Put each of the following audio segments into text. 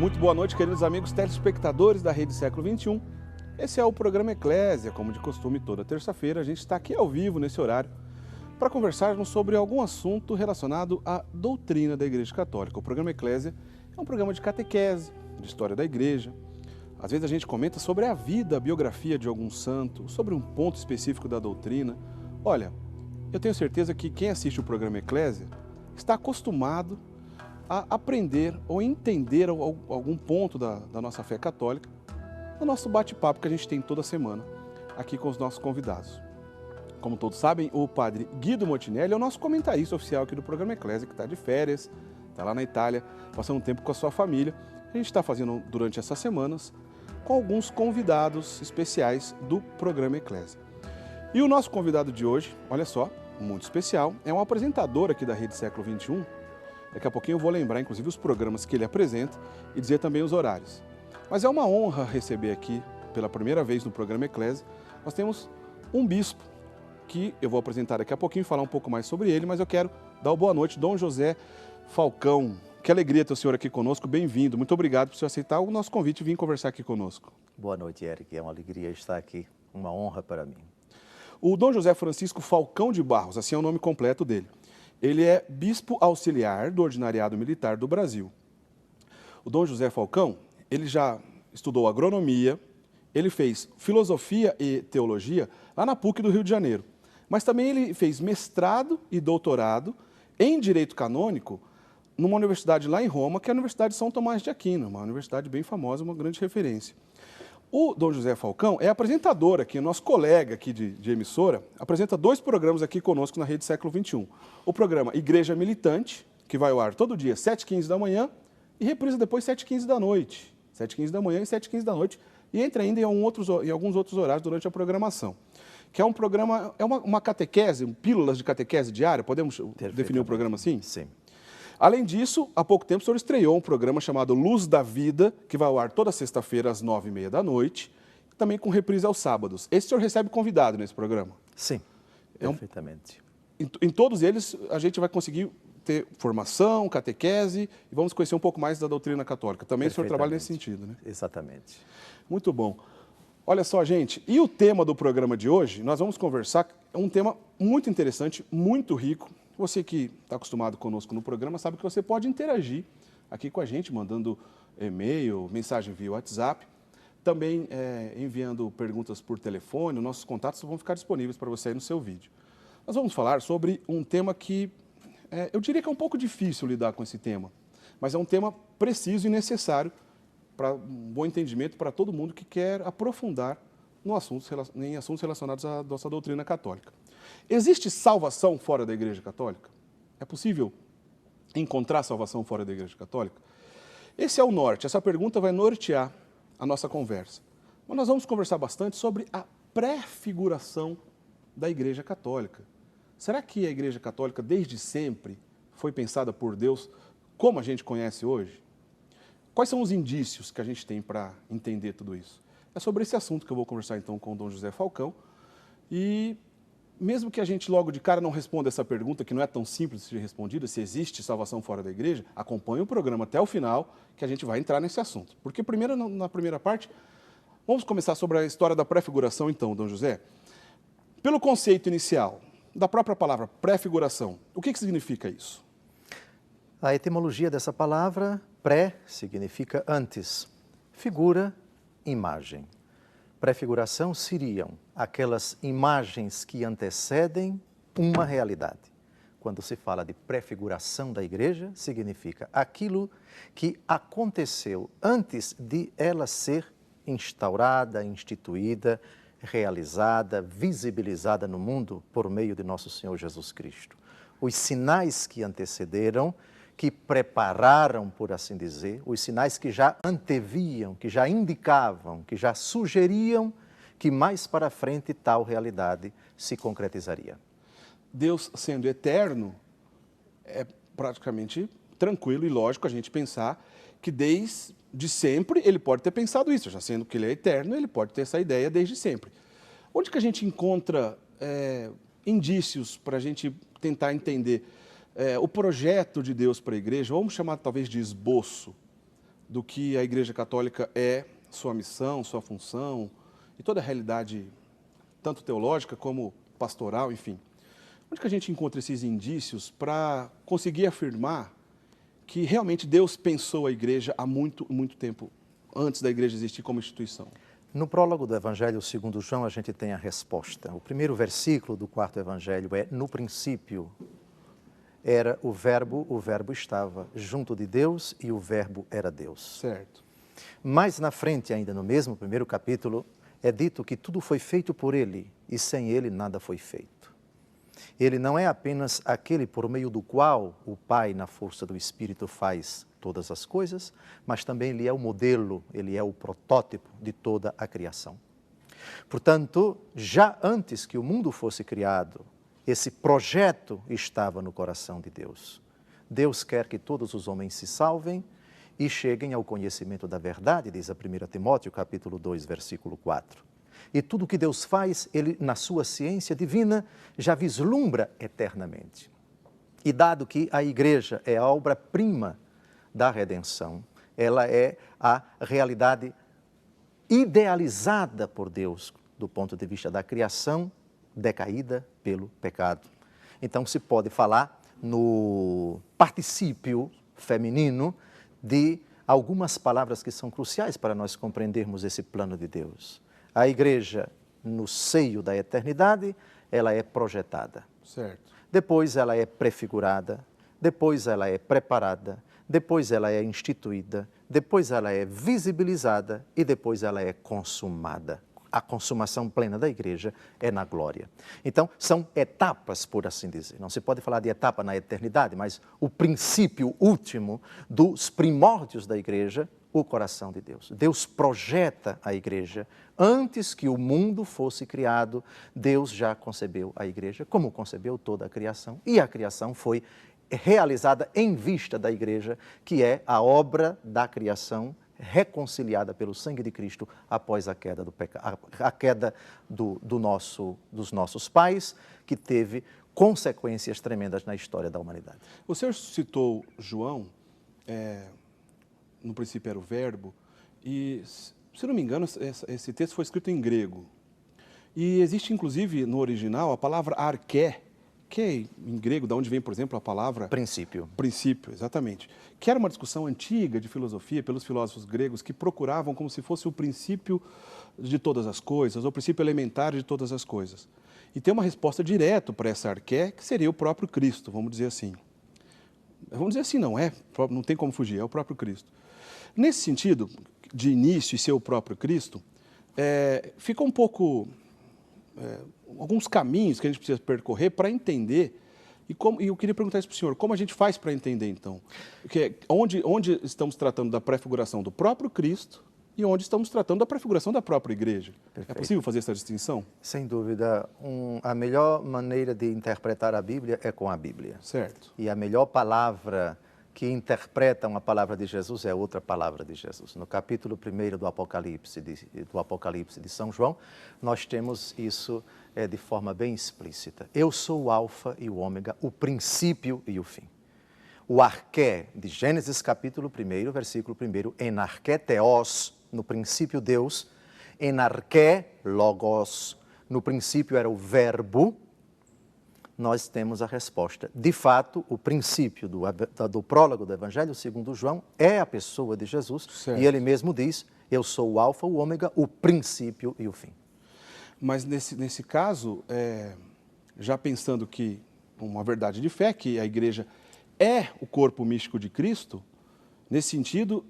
Muito boa noite, queridos amigos telespectadores da Rede Século XXI. Esse é o programa Eclésia, como de costume, toda terça-feira a gente está aqui ao vivo nesse horário para conversarmos sobre algum assunto relacionado à doutrina da Igreja Católica. O programa Eclésia é um programa de catequese, de história da Igreja. Às vezes a gente comenta sobre a vida, a biografia de algum santo, sobre um ponto específico da doutrina. Olha, eu tenho certeza que quem assiste o programa Eclésia está acostumado a aprender ou entender algum ponto da nossa fé católica no nosso bate-papo que a gente tem toda semana aqui com os nossos convidados. Como todos sabem, o padre Guido Motinelli é o nosso comentarista oficial aqui do programa Eclésia, que está de férias, está lá na Itália, passando um tempo com a sua família. A gente está fazendo durante essas semanas com alguns convidados especiais do programa Eclésia. E o nosso convidado de hoje, olha só, muito especial, é um apresentador aqui da Rede Século XXI. Daqui a pouquinho eu vou lembrar, inclusive, os programas que ele apresenta e dizer também os horários. Mas é uma honra receber aqui, pela primeira vez no programa Eclésia, nós temos um bispo, que eu vou apresentar daqui a pouquinho, falar um pouco mais sobre ele, mas eu quero dar uma boa noite, Dom José Falcão. Que alegria ter o senhor aqui conosco, bem-vindo. Muito obrigado por você aceitar o nosso convite e vir conversar aqui conosco. Boa noite, Eric. É uma alegria estar aqui, uma honra para mim. O Dom José Francisco Falcão de Barros, assim é o nome completo dele. Ele é bispo auxiliar do Ordinariado Militar do Brasil. O Dom José Falcão, ele já estudou agronomia, ele fez filosofia e teologia lá na PUC do Rio de Janeiro. Mas também ele fez mestrado e doutorado em Direito Canônico numa universidade lá em Roma, que é a Universidade de São Tomás de Aquino, uma universidade bem famosa, uma grande referência. O Dom José Falcão é apresentador aqui, nosso colega aqui de emissora, apresenta 2 programas aqui conosco na Rede Século XXI. O programa Igreja Militante, que vai ao ar todo dia, 7h15 da manhã, e reprisa depois 7h15 da noite. 7h15 da manhã e 7h15 da noite, e entra ainda em alguns outros horários durante a programação. Que é um programa, é uma catequese, pílulas de catequese diária, podemos definir o programa assim? Sim. Além disso, há pouco tempo o senhor estreou um programa chamado Luz da Vida, que vai ao ar toda sexta-feira às 9h30 da noite, também com reprise aos sábados. Esse o senhor recebe convidado nesse programa? Sim, perfeitamente. Em todos eles a gente vai conseguir ter formação, catequese e vamos conhecer um pouco mais da doutrina católica. Também o senhor trabalha nesse sentido, né? Exatamente. Muito bom. Olha só, gente, e o tema do programa de hoje, nós vamos conversar, é um tema muito interessante, muito rico. Você que está acostumado conosco no programa sabe que você pode interagir aqui com a gente, mandando e-mail, mensagem via WhatsApp, também enviando perguntas por telefone. Nossos contatos vão ficar disponíveis para você aí no seu vídeo. Nós vamos falar sobre um tema que eu diria que é um pouco difícil lidar com esse tema, mas é um tema preciso e necessário para um bom entendimento para todo mundo que quer aprofundar em assuntos relacionados à nossa doutrina católica. Existe salvação fora da Igreja Católica? É possível encontrar salvação fora da Igreja Católica? Esse é o norte, essa pergunta vai nortear a nossa conversa. Mas nós vamos conversar bastante sobre a prefiguração da Igreja Católica. Será que a Igreja Católica, desde sempre, foi pensada por Deus como a gente conhece hoje? Quais são os indícios que a gente tem para entender tudo isso? É sobre esse assunto que eu vou conversar então com o Dom José Falcão. E mesmo que a gente logo de cara não responda essa pergunta, que não é tão simples de ser respondida, se existe salvação fora da igreja, acompanhe o programa até o final, que a gente vai entrar nesse assunto. Porque primeiro, na primeira parte, vamos começar sobre a história da prefiguração então, Dom José. Pelo conceito inicial da própria palavra prefiguração, o que significa isso? A etimologia dessa palavra, pré, significa antes, figura, imagem. Prefiguração seriam aquelas imagens que antecedem uma realidade. Quando se fala de prefiguração da igreja, significa aquilo que aconteceu antes de ela ser instaurada, instituída, realizada, visibilizada no mundo por meio de nosso Senhor Jesus Cristo. Os sinais que antecederam, que prepararam, por assim dizer, os sinais que já anteviam, que já indicavam, que já sugeriam que mais para frente tal realidade se concretizaria. Deus sendo eterno, é praticamente tranquilo e lógico a gente pensar que desde sempre ele pode ter pensado isso, já sendo que ele é eterno, ele pode ter essa ideia desde sempre. Onde que a gente encontra indícios para a gente tentar entender o projeto de Deus para a igreja, vamos chamar talvez de esboço, do que a Igreja Católica é, sua missão, sua função e toda a realidade, tanto teológica como pastoral, enfim. Onde que a gente encontra esses indícios para conseguir afirmar que realmente Deus pensou a Igreja há muito, muito tempo, antes da Igreja existir como instituição? No prólogo do Evangelho segundo João, a gente tem a resposta. O primeiro versículo do quarto Evangelho é: no princípio era o verbo estava junto de Deus e o verbo era Deus. Certo. Mais na frente, ainda no mesmo primeiro capítulo, é dito que tudo foi feito por ele e sem ele nada foi feito. Ele não é apenas aquele por meio do qual o Pai, na força do Espírito, faz todas as coisas, mas também ele é o modelo, ele é o protótipo de toda a criação. Portanto, já antes que o mundo fosse criado, esse projeto estava no coração de Deus. Deus quer que todos os homens se salvem e cheguem ao conhecimento da verdade, diz a 1 Timóteo, capítulo 2, versículo 4. E tudo que Deus faz, ele, na sua ciência divina, já vislumbra eternamente. E dado que a Igreja é a obra-prima da redenção, ela é a realidade idealizada por Deus do ponto de vista da criação decaída pelo pecado. Então se pode falar no particípio feminino de algumas palavras que são cruciais para nós compreendermos esse plano de Deus. A Igreja, no seio da eternidade, ela é projetada. Certo. Depois ela é prefigurada, depois ela é preparada, depois ela é instituída, depois ela é visibilizada e depois ela é consumada. A consumação plena da Igreja é na glória. Então, são etapas, por assim dizer. Não se pode falar de etapa na eternidade, mas o princípio último dos primórdios da Igreja, o coração de Deus. Deus projeta a Igreja. Antes que o mundo fosse criado, Deus já concebeu a Igreja, como concebeu toda a criação. E a criação foi realizada em vista da Igreja, que é a obra da criação reconciliada pelo sangue de Cristo após a queda do pecado, a queda dos nossos pais, que teve consequências tremendas na história da humanidade. O senhor citou João, no princípio era o verbo, e, se não me engano, esse texto foi escrito em grego. E existe, inclusive, no original, a palavra arché, que é em grego, de onde vem, por exemplo, a palavra... Princípio. Princípio, exatamente. Que era uma discussão antiga de filosofia pelos filósofos gregos que procuravam como se fosse o princípio de todas as coisas, ou o princípio elementar de todas as coisas. E tem uma resposta direta para essa arché, que seria o próprio Cristo, vamos dizer assim. Vamos dizer assim, não tem como fugir, é o próprio Cristo. Nesse sentido, de início e ser o próprio Cristo, fica um pouco... alguns caminhos que a gente precisa percorrer para entender, e eu queria perguntar isso para o senhor, como a gente faz para entender, então? Onde estamos tratando da prefiguração do próprio Cristo e onde estamos tratando da prefiguração da própria Igreja? Perfeito. É possível fazer essa distinção? Sem dúvida, a melhor maneira de interpretar a Bíblia é com a Bíblia. Certo. E a melhor palavra que interpreta uma palavra de Jesus é outra palavra de Jesus. No capítulo 1 do Apocalipse de São João, nós temos isso de forma bem explícita. Eu sou o Alfa e o Ômega, o princípio e o fim. O arché de Gênesis capítulo 1, versículo 1, en arché theos, no princípio Deus, en arché logos, no princípio era o verbo, nós temos a resposta. De fato, o princípio do prólogo do Evangelho segundo João é a pessoa de Jesus, certo. E ele mesmo diz, eu sou o Alfa, o Ômega, o princípio e o fim. Mas nesse caso, já pensando que uma verdade de fé, que a Igreja é o corpo místico de Cristo, nesse sentido,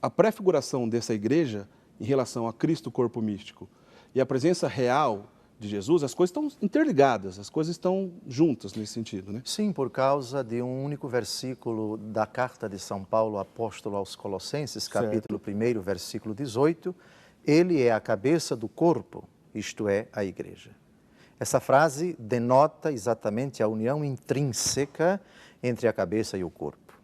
a prefiguração dessa Igreja em relação a Cristo, corpo místico, e a presença real de Jesus, as coisas estão interligadas, as coisas estão juntas nesse sentido, né? Sim, por causa de um único versículo da carta de São Paulo, apóstolo aos Colossenses, capítulo 1, versículo 18, ele é a cabeça do corpo, isto é, a Igreja. Essa frase denota exatamente a união intrínseca entre a cabeça e o corpo.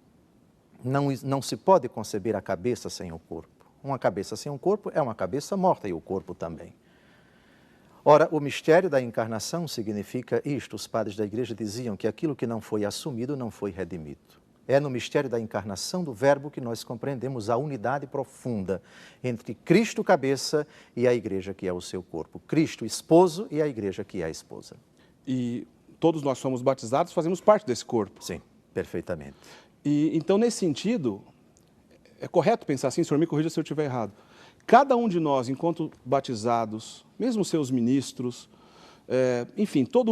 Não se pode conceber a cabeça sem o corpo. Uma cabeça sem um corpo é uma cabeça morta e o corpo também. Ora, o mistério da encarnação significa isto. Os padres da Igreja diziam que aquilo que não foi assumido não foi redimido. É no mistério da encarnação do Verbo que nós compreendemos a unidade profunda entre Cristo, cabeça, e a igreja, que é o seu corpo. Cristo, esposo, e a igreja, que é a esposa. E todos nós somos batizados, fazemos parte desse corpo. Sim, perfeitamente. E então, nesse sentido, é correto pensar assim, o senhor me corrija se eu estiver errado. Cada um de nós, enquanto batizados, mesmo seus ministros, enfim, toda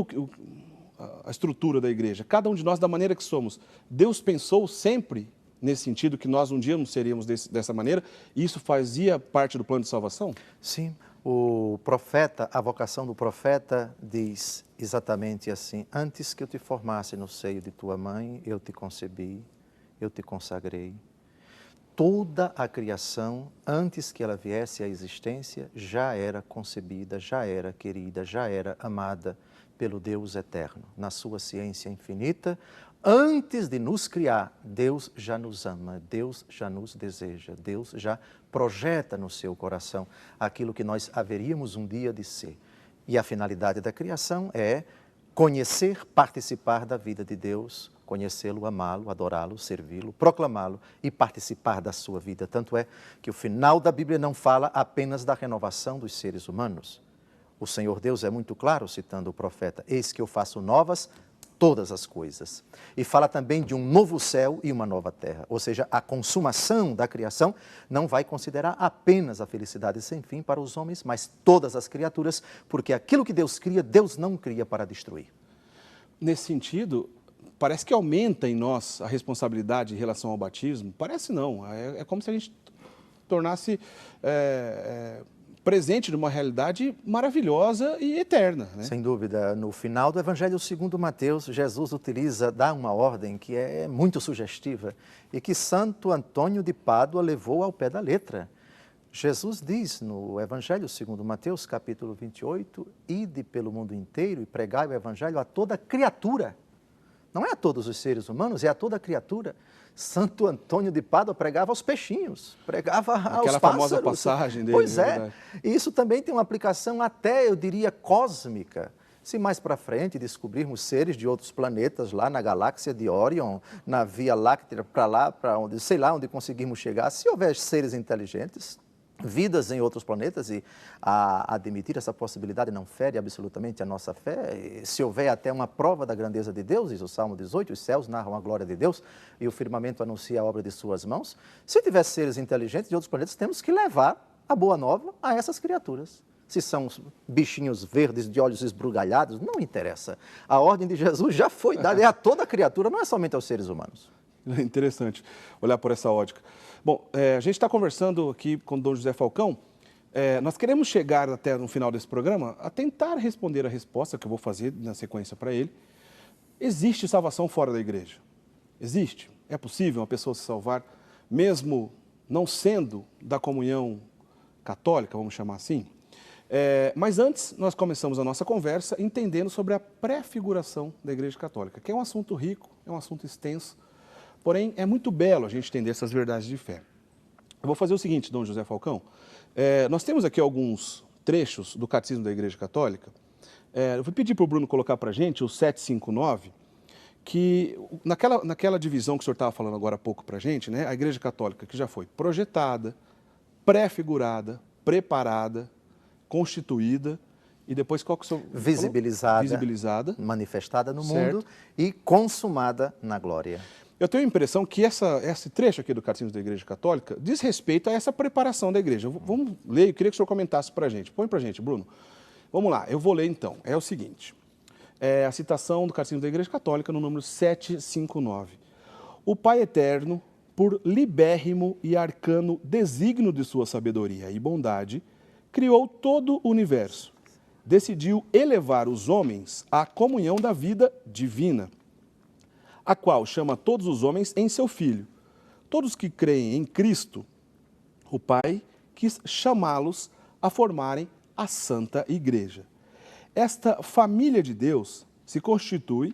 a estrutura da igreja, cada um de nós da maneira que somos, Deus pensou sempre nesse sentido que nós um dia não seríamos dessa maneira, e isso fazia parte do plano de salvação? Sim, o profeta, a vocação do profeta diz exatamente assim: antes que eu te formasse no seio de tua mãe, eu te concebi, eu te consagrei. Toda a criação, antes que ela viesse à existência, já era concebida, já era querida, já era amada pelo Deus eterno. Na sua ciência infinita, antes de nos criar, Deus já nos ama, Deus já nos deseja, Deus já projeta no seu coração aquilo que nós haveríamos um dia de ser. E a finalidade da criação é conhecer, participar da vida de Deus, conhecê-lo, amá-lo, adorá-lo, servi-lo, proclamá-lo e participar da sua vida. Tanto é que o final da Bíblia não fala apenas da renovação dos seres humanos. O Senhor Deus é muito claro, citando o profeta: eis que eu faço novas todas as coisas. E fala também de um novo céu e uma nova terra. Ou seja, a consumação da criação não vai considerar apenas a felicidade sem fim para os homens, mas todas as criaturas, porque aquilo que Deus cria, Deus não cria para destruir. Nesse sentido, parece que aumenta em nós a responsabilidade em relação ao batismo. Parece não, é como se a gente tornasse presente de uma realidade maravilhosa e eterna, né? Sem dúvida. No final do Evangelho segundo Mateus, Jesus dá uma ordem que é muito sugestiva e que Santo Antônio de Pádua levou ao pé da letra. Jesus diz no Evangelho segundo Mateus, capítulo 28, ide pelo mundo inteiro e pregai o Evangelho a toda criatura. Não é a todos os seres humanos, é a toda criatura. Santo Antônio de Pádua pregava aos peixinhos, pregava aos pássaros. Aquela famosa passagem dele. Pois é. E isso também tem uma aplicação até, eu diria, cósmica. Se mais para frente descobrirmos seres de outros planetas lá na galáxia de Órion, na Via Láctea, para lá, para onde, sei lá onde conseguirmos chegar, se houver seres inteligentes, vidas em outros planetas, e admitir essa possibilidade não fere absolutamente a nossa fé. Se houver até uma prova da grandeza de Deus, diz o Salmo 18, os céus narram a glória de Deus e o firmamento anuncia a obra de suas mãos. Se tiver seres inteligentes de outros planetas, temos que levar a boa nova a essas criaturas. Se são bichinhos verdes de olhos esbugalhados, não interessa. A ordem de Jesus já foi dada, é a toda criatura, não é somente aos seres humanos. É interessante olhar por essa ótica. Bom, a gente está conversando aqui com o Dom José Falcão. Nós queremos chegar até no final desse programa a tentar responder a resposta que eu vou fazer na sequência para ele. Existe salvação fora da igreja? Existe? É possível uma pessoa se salvar mesmo não sendo da comunhão católica, vamos chamar assim? Mas antes, nós começamos a nossa conversa entendendo sobre a pré-figuração da Igreja Católica, que é um assunto rico, é um assunto extenso, porém é muito belo a gente entender essas verdades de fé. Eu vou fazer o seguinte, Dom José Falcão, nós temos aqui alguns trechos do Catecismo da Igreja Católica. Eu vou pedir para o Bruno colocar para a gente o 759, que naquela divisão que o senhor estava falando agora há pouco para a gente, né, a Igreja Católica que já foi projetada, pré-figurada, preparada, constituída e depois qual que o senhor visibilizada, visibilizada, manifestada no certo, mundo e consumada na glória. Eu tenho a impressão que esse trecho aqui do Catecismo da Igreja Católica diz respeito a essa preparação da igreja. Vamos ler, eu queria que o senhor comentasse para a gente. Põe para a gente, Bruno. Vamos lá, eu vou ler então. É o seguinte, a citação do Catecismo da Igreja Católica no número 759. O Pai Eterno, por libérrimo e arcano desígnio de sua sabedoria e bondade, criou todo o universo. Decidiu elevar os homens à comunhão da vida divina, a qual chama todos os homens em seu Filho. Todos que creem em Cristo, o Pai quis chamá-los a formarem a Santa Igreja. Esta família de Deus se constitui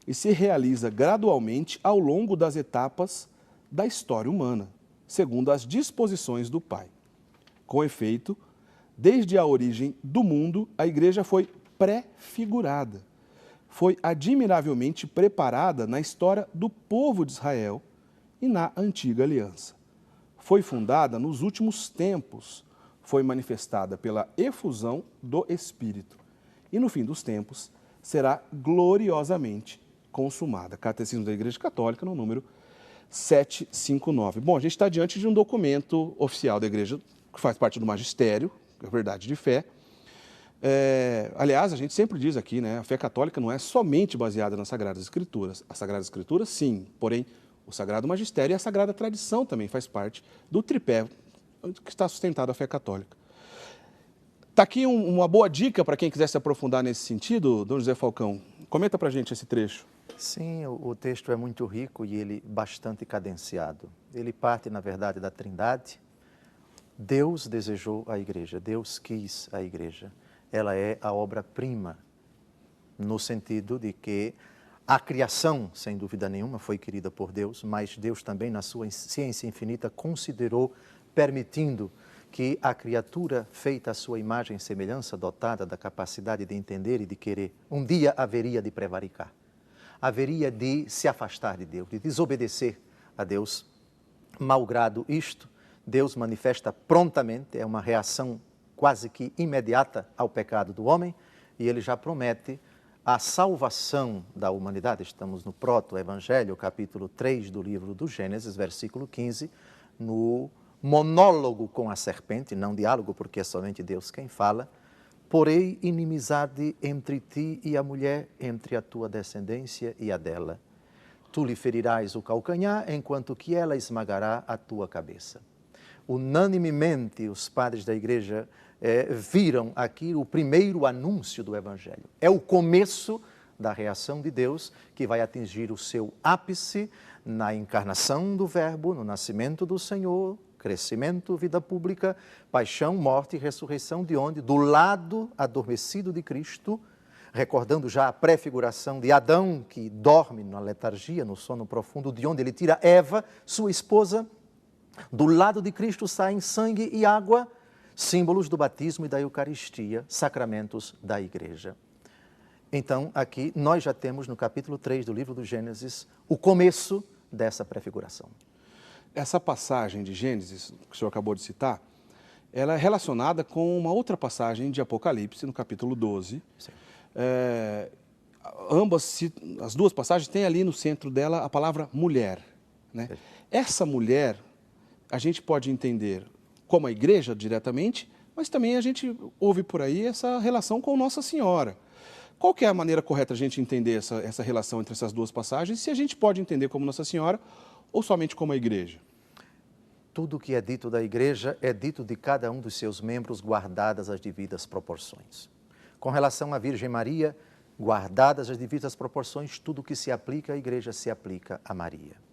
e se realiza gradualmente ao longo das etapas da história humana, segundo as disposições do Pai. Com efeito, desde a origem do mundo, a Igreja foi pré-figurada, foi admiravelmente preparada na história do povo de Israel e na antiga aliança. Foi fundada nos últimos tempos, foi manifestada pela efusão do Espírito e no fim dos tempos será gloriosamente consumada. Catecismo da Igreja Católica, no número 759. Bom, a gente está diante de um documento oficial da Igreja que faz parte do magistério, a verdade de fé. Aliás, a gente sempre diz aqui, né, a fé católica não é somente baseada nas Sagradas Escrituras. As Sagradas Escrituras, sim, porém, o Sagrado Magistério e a Sagrada Tradição também faz parte do tripé que está sustentado a fé católica. Está aqui uma boa dica para quem quiser se aprofundar nesse sentido, Dom José Falcão. Comenta para a gente esse trecho. Sim, o texto é muito rico e ele bastante cadenciado. Ele parte, na verdade, da Trindade. Deus desejou a igreja, Deus quis a igreja. Ela é a obra-prima, no sentido de que a criação, sem dúvida nenhuma, foi querida por Deus, mas Deus também, na sua ciência infinita, considerou, permitindo que a criatura feita à sua imagem e semelhança, dotada da capacidade de entender e de querer, um dia haveria de prevaricar, haveria de se afastar de Deus, de desobedecer a Deus. Malgrado isto, Deus manifesta prontamente, é uma reação quase que imediata ao pecado do homem, e ele já promete a salvação da humanidade. Estamos no Proto-Evangelho, capítulo 3 do livro do Gênesis, versículo 15, no monólogo com a serpente, não diálogo, porque é somente Deus quem fala. Porém, inimizade entre ti e a mulher, entre a tua descendência e a dela. Tu lhe ferirás o calcanhar, enquanto que ela esmagará a tua cabeça. Unanimemente, os padres da igreja viram aqui o primeiro anúncio do Evangelho. É o começo da reação de Deus, que vai atingir o seu ápice na encarnação do Verbo, no nascimento do Senhor, crescimento, vida pública, paixão, morte e ressurreição, de onde? Do lado adormecido de Cristo, recordando já a prefiguração de Adão, que dorme na letargia, no sono profundo, de onde ele tira Eva, sua esposa. Do lado de Cristo saem sangue e água, símbolos do batismo e da Eucaristia, sacramentos da Igreja. Então, aqui nós já temos no capítulo 3 do livro do Gênesis o começo dessa prefiguração. Essa passagem de Gênesis, que o senhor acabou de citar, ela é relacionada com uma outra passagem de Apocalipse, no capítulo 12. As duas passagens têm ali no centro dela a palavra mulher, né? Essa mulher, a gente pode entender como a igreja diretamente, mas também a gente ouve por aí essa relação com Nossa Senhora. Qual que é a maneira correta de a gente entender essa relação entre essas duas passagens, se a gente pode entender como Nossa Senhora ou somente como a igreja? Tudo o que é dito da igreja é dito de cada um dos seus membros, guardadas as devidas proporções. Com relação à Virgem Maria, guardadas as devidas proporções, tudo o que se aplica à igreja se aplica a Maria.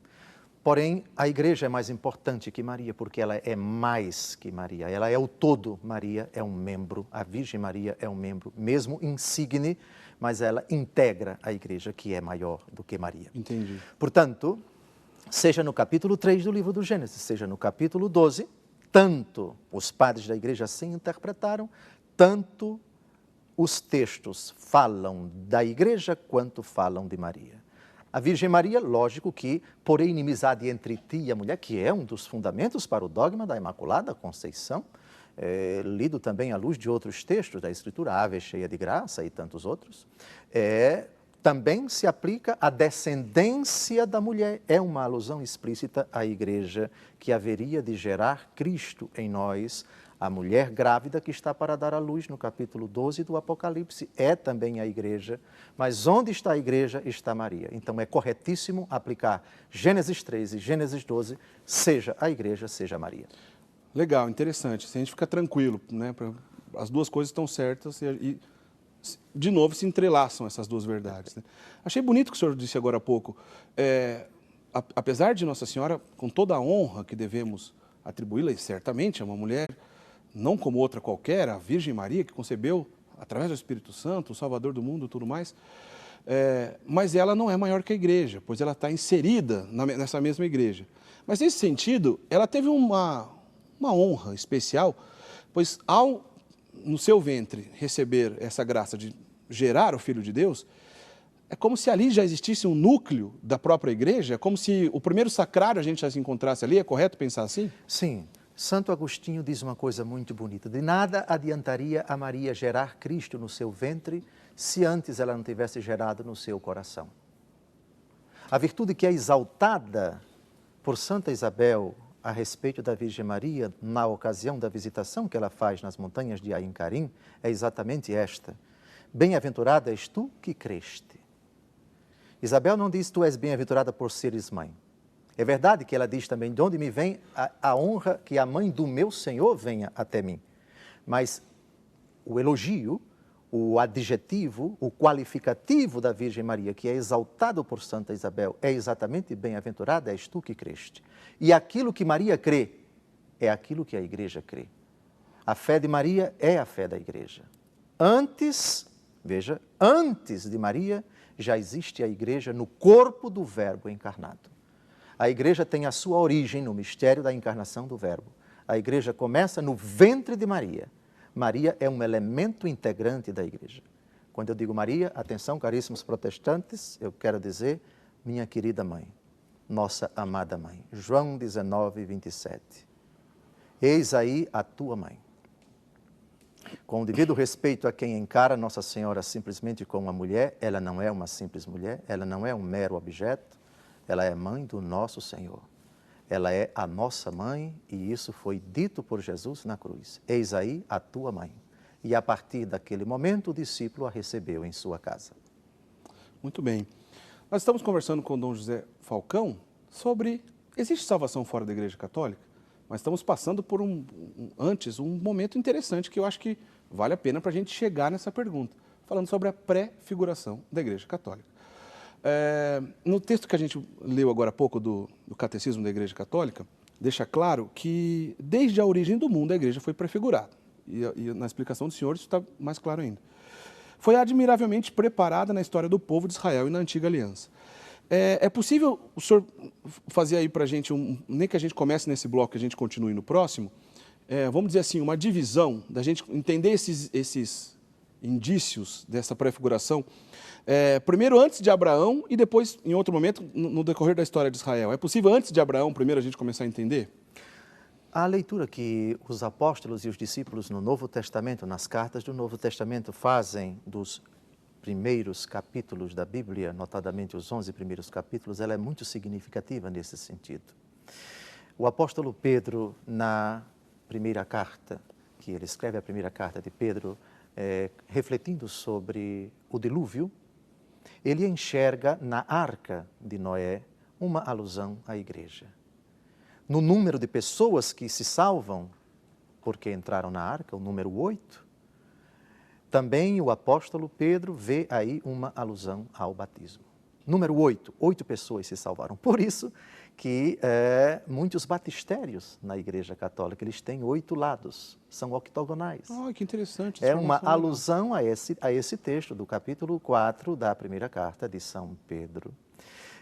Porém, a igreja é mais importante que Maria, porque ela é mais que Maria. Ela é o todo. Maria é um membro, a Virgem Maria é um membro, mesmo insigne, mas ela integra a igreja, que é maior do que Maria. Entendi. Portanto, seja no capítulo 3 do livro do Gênesis, seja no capítulo 12, tanto os padres da igreja assim interpretaram, tanto os textos falam da igreja quanto falam de Maria. A Virgem Maria, lógico que, por inimizade entre ti e a mulher, que é um dos fundamentos para o dogma da Imaculada Conceição, lido também à luz de outros textos da Escritura, Ave cheia de graça e tantos outros, também se aplica à descendência da mulher. É uma alusão explícita à igreja que haveria de gerar Cristo em nós. A mulher grávida que está para dar à luz no capítulo 12 do Apocalipse é também a igreja, mas onde está a igreja está Maria. Então é corretíssimo aplicar Gênesis 3 e Gênesis 12, seja a igreja, seja Maria. Legal, interessante. A gente fica tranquilo, né? As duas coisas estão certas e de novo, se entrelaçam essas duas verdades, né? Achei bonito o que o senhor disse agora há pouco. Apesar de Nossa Senhora, com toda a honra que devemos atribuí-la, e certamente é uma mulher, não como outra qualquer, a Virgem Maria, que concebeu através do Espírito Santo, o Salvador do mundo e tudo mais, mas ela não é maior que a igreja, pois ela está inserida nessa mesma igreja. Mas nesse sentido, ela teve uma honra especial, pois ao no seu ventre receber essa graça de gerar o Filho de Deus, é como se ali já existisse um núcleo da própria igreja, é como se o primeiro sacrário a gente já se encontrasse ali, é correto pensar assim? Sim, Santo Agostinho diz uma coisa muito bonita. De nada adiantaria a Maria gerar Cristo no seu ventre se antes ela não tivesse gerado no seu coração. A virtude que é exaltada por Santa Isabel a respeito da Virgem Maria na ocasião da visitação que ela faz nas montanhas de Ain Karim é exatamente esta. Bem-aventurada és tu que creste. Isabel não diz tu és bem-aventurada por seres mãe. É verdade que ela diz também de onde me vem a honra que a mãe do meu Senhor venha até mim. Mas o elogio, o adjetivo, o qualificativo da Virgem Maria, que é exaltado por Santa Isabel, é exatamente bem-aventurada és tu que creste. E aquilo que Maria crê é aquilo que a igreja crê. A fé de Maria é a fé da igreja. Antes, veja, antes de Maria, já existe a igreja no corpo do Verbo encarnado. A igreja tem a sua origem no mistério da encarnação do Verbo. A igreja começa no ventre de Maria. Maria é um elemento integrante da igreja. Quando eu digo Maria, atenção, caríssimos protestantes, eu quero dizer minha querida mãe, nossa amada mãe. João 19, 27. Eis aí a tua mãe. Com o devido respeito a quem encara Nossa Senhora simplesmente como uma mulher, ela não é uma simples mulher, ela não é um mero objeto, ela é mãe do nosso Senhor. Ela é a nossa mãe e isso foi dito por Jesus na cruz. Eis aí a tua mãe. E a partir daquele momento o discípulo a recebeu em sua casa. Muito bem. Nós estamos conversando com o Dom José Falcão sobre existe salvação fora da Igreja Católica? Mas estamos passando por antes um momento interessante que eu acho que vale a pena para a gente chegar nessa pergunta, falando sobre a pré-figuração da Igreja Católica. No texto que a gente leu agora há pouco do Catecismo da Igreja Católica, deixa claro que desde a origem do mundo a Igreja foi prefigurada. E na explicação do senhor isso está mais claro ainda. Foi admiravelmente preparada na história do povo de Israel e na Antiga Aliança. É possível o senhor fazer aí para a gente, nem que a gente comece nesse bloco, que a gente continue no próximo, vamos dizer assim, uma divisão, da gente entender esses indícios dessa prefiguração, primeiro antes de Abraão e depois, em outro momento, no decorrer da história de Israel. É possível antes de Abraão, primeiro, a gente começar a entender? A leitura que os apóstolos e os discípulos no Novo Testamento, nas cartas do Novo Testamento, fazem dos primeiros capítulos da Bíblia, notadamente os 11 primeiros capítulos, ela é muito significativa nesse sentido. O apóstolo Pedro, na primeira carta, que ele escreve a primeira carta de Pedro, refletindo sobre o dilúvio, ele enxerga na arca de Noé uma alusão à igreja. No número de pessoas que se salvam porque entraram na arca, o número 8, também o apóstolo Pedro vê aí uma alusão ao batismo. Número 8, 8 pessoas se salvaram. Por isso que muitos batistérios na Igreja Católica, eles têm 8 lados, são octogonais. Que interessante. É uma alusão a esse texto do capítulo 4 da primeira carta de São Pedro.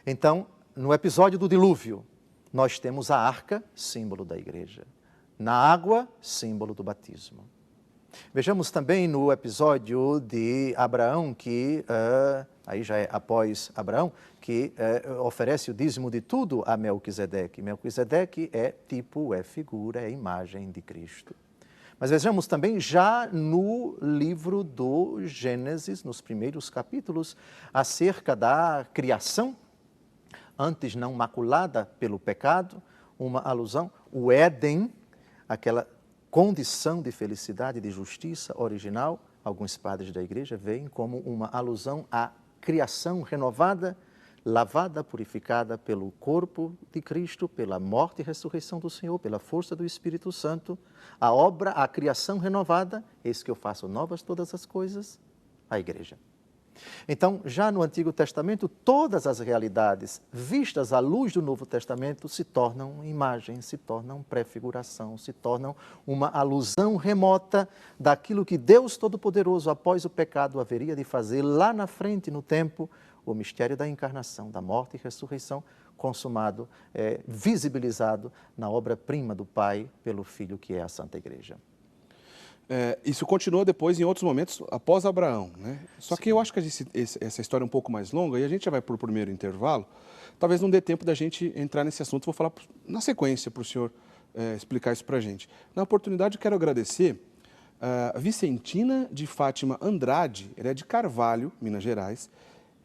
Então, no episódio do dilúvio, nós temos a arca, símbolo da igreja. Na água, símbolo do batismo. Vejamos também no episódio de Abraão, que, aí já é após Abraão, que oferece o dízimo de tudo a Melquisedeque. Melquisedeque é tipo, é figura, é imagem de Cristo. Mas vejamos também já no livro do Gênesis, nos primeiros capítulos, acerca da criação, antes não maculada pelo pecado, uma alusão, o Éden, aquela condição de felicidade, de justiça original, alguns padres da igreja veem como uma alusão à criação renovada, lavada, purificada pelo corpo de Cristo, pela morte e ressurreição do Senhor, pela força do Espírito Santo, a obra, a criação renovada, eis que eu faço novas todas as coisas, a igreja. Então, já no Antigo Testamento, todas as realidades vistas à luz do Novo Testamento se tornam imagem, se tornam prefiguração, se tornam uma alusão remota daquilo que Deus Todo-Poderoso, após o pecado, haveria de fazer lá na frente, no tempo, o mistério da encarnação, da morte e ressurreição, consumado, visibilizado na obra-prima do Pai pelo Filho, que é a Santa Igreja. Isso continua depois em outros momentos após Abraão, né? Só que eu acho que essa história é um pouco mais longa e a gente já vai para o primeiro intervalo. Talvez não dê tempo da gente entrar nesse assunto. Vou falar na sequência para o senhor explicar isso para a gente. Na oportunidade, eu quero agradecer a Vicentina de Fátima Andrade, ela é de Carvalho, Minas Gerais.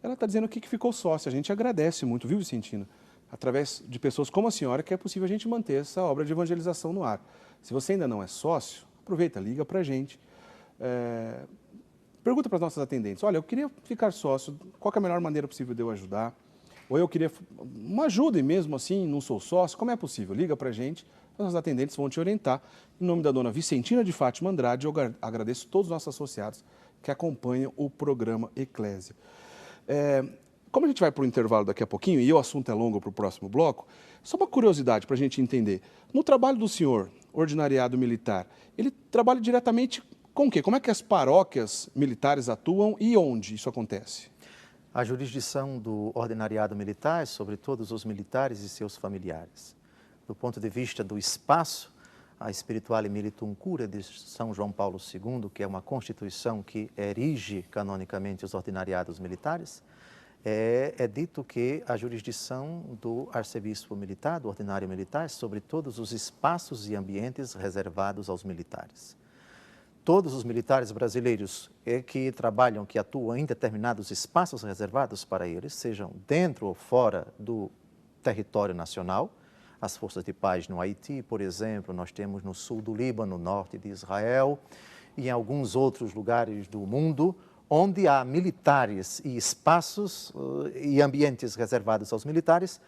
Ela está dizendo aqui que ficou sócia. A gente agradece muito, viu, Vicentina? Através de pessoas como a senhora, que é possível a gente manter essa obra de evangelização no ar. Se você ainda não é sócio, aproveita, liga para a gente. Pergunta para as nossas atendentes, olha, eu queria ficar sócio, qual é a melhor maneira possível de eu ajudar? Ou eu queria uma ajuda e mesmo assim não sou sócio, como é possível? Liga para a gente, as nossas atendentes vão te orientar. Em nome da dona Vicentina de Fátima Andrade, eu agradeço todos os nossos associados que acompanham o programa Eclésia. Como a gente vai para o intervalo daqui a pouquinho, e o assunto é longo para o próximo bloco, só uma curiosidade para a gente entender. No trabalho do senhor, ordinariado militar, ele trabalha diretamente com o quê? Como é que as paróquias militares atuam e onde isso acontece? A jurisdição do ordinariado militar é sobre todos os militares e seus familiares. Do ponto de vista do espaço, a Spirituale Militum Cura de São João Paulo II, que é uma constituição que erige canonicamente os ordinariados militares, é dito que a jurisdição do arcebispo militar, do ordinário militar, sobre todos os espaços e ambientes reservados aos militares. Todos os militares brasileiros que trabalham, que atuam em determinados espaços reservados para eles, sejam dentro ou fora do território nacional, as forças de paz no Haiti, por exemplo, nós temos no sul do Líbano, no norte de Israel e em alguns outros lugares do mundo, onde há militares e espaços e ambientes reservados aos militares,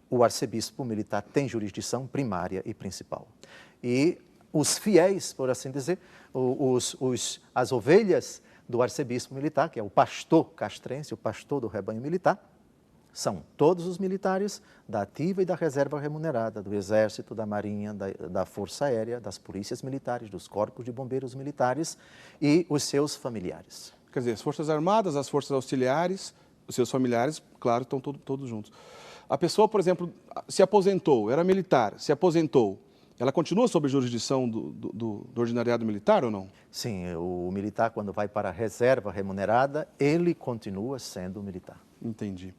o arcebispo militar tem jurisdição primária e principal. E os fiéis, por assim dizer, as ovelhas do arcebispo militar, que é o pastor castrense, o pastor do rebanho militar, são todos os militares da ativa e da reserva remunerada, do Exército, da Marinha, da Força Aérea, das polícias militares, dos corpos de bombeiros militares e os seus familiares. Quer dizer, as Forças Armadas, as Forças Auxiliares, os seus familiares, claro, estão todos juntos. A pessoa, por exemplo, se aposentou, era militar, se aposentou, ela continua sob jurisdição do ordinariado militar ou não? Sim, o militar, quando vai para a reserva remunerada, ele continua sendo militar. Entendi.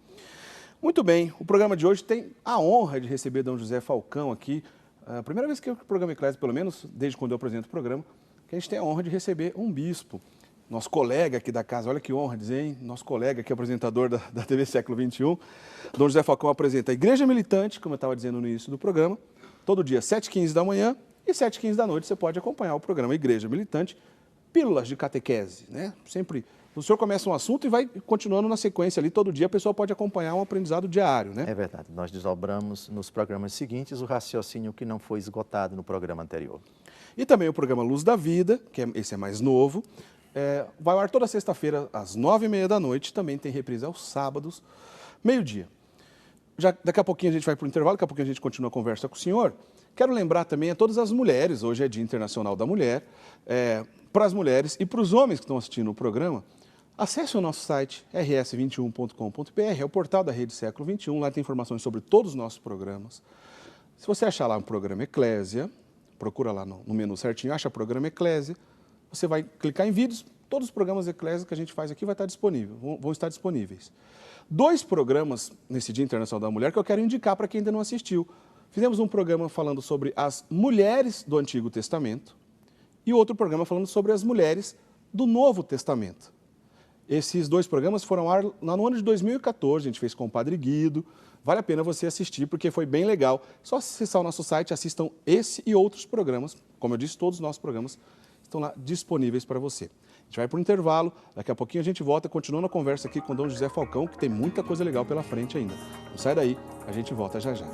Muito bem, o programa de hoje tem a honra de receber D. José Falcão aqui. A primeira vez que o programa Eclésia, pelo menos desde quando eu apresento o programa, que a gente tem a honra de receber um bispo. Nosso colega aqui da casa, olha que honra dizer, hein? Nosso colega aqui, apresentador da TV Século XXI, D. José Falcão apresenta a Igreja Militante, como eu estava dizendo no início do programa, todo dia, 7h15 da manhã e 7h15 da noite, você pode acompanhar o programa Igreja Militante, pílulas de catequese, né? Sempre, o senhor começa um assunto e vai continuando na sequência ali, todo dia a pessoa pode acompanhar um aprendizado diário, né? É verdade, nós desdobramos nos programas seguintes o raciocínio que não foi esgotado no programa anterior. E também o programa Luz da Vida, esse é mais novo, vai ao ar toda sexta-feira, às 9h30 da noite, também tem reprise aos sábados, meio-dia. Daqui a pouquinho a gente vai para o intervalo, daqui a pouquinho a gente continua a conversa com o senhor. Quero lembrar também a todas as mulheres, hoje é Dia Internacional da Mulher, para as mulheres e para os homens que estão assistindo o programa, acesse o nosso site rs21.com.br, é o portal da Rede Século XXI, lá tem informações sobre todos os nossos programas. Se você achar lá o programa Eclésia, procura lá no menu certinho, acha o programa Eclésia, você vai clicar em vídeos, todos os programas Eclésia que a gente faz aqui vão estar disponíveis. 2 programas nesse Dia Internacional da Mulher que eu quero indicar para quem ainda não assistiu. Fizemos um programa falando sobre as mulheres do Antigo Testamento e outro programa falando sobre as mulheres do Novo Testamento. Esses 2 programas foram ao ar no ano de 2014, a gente fez com o Padre Guido. Vale a pena você assistir porque foi bem legal. Só acessar o nosso site, assistam esse e outros programas. Como eu disse, todos os nossos programas estão lá disponíveis para você. A gente vai para o intervalo, daqui a pouquinho a gente volta, continuando a conversa aqui com o D. José Falcão, que tem muita coisa legal pela frente ainda. Não sai daí, a gente volta já já.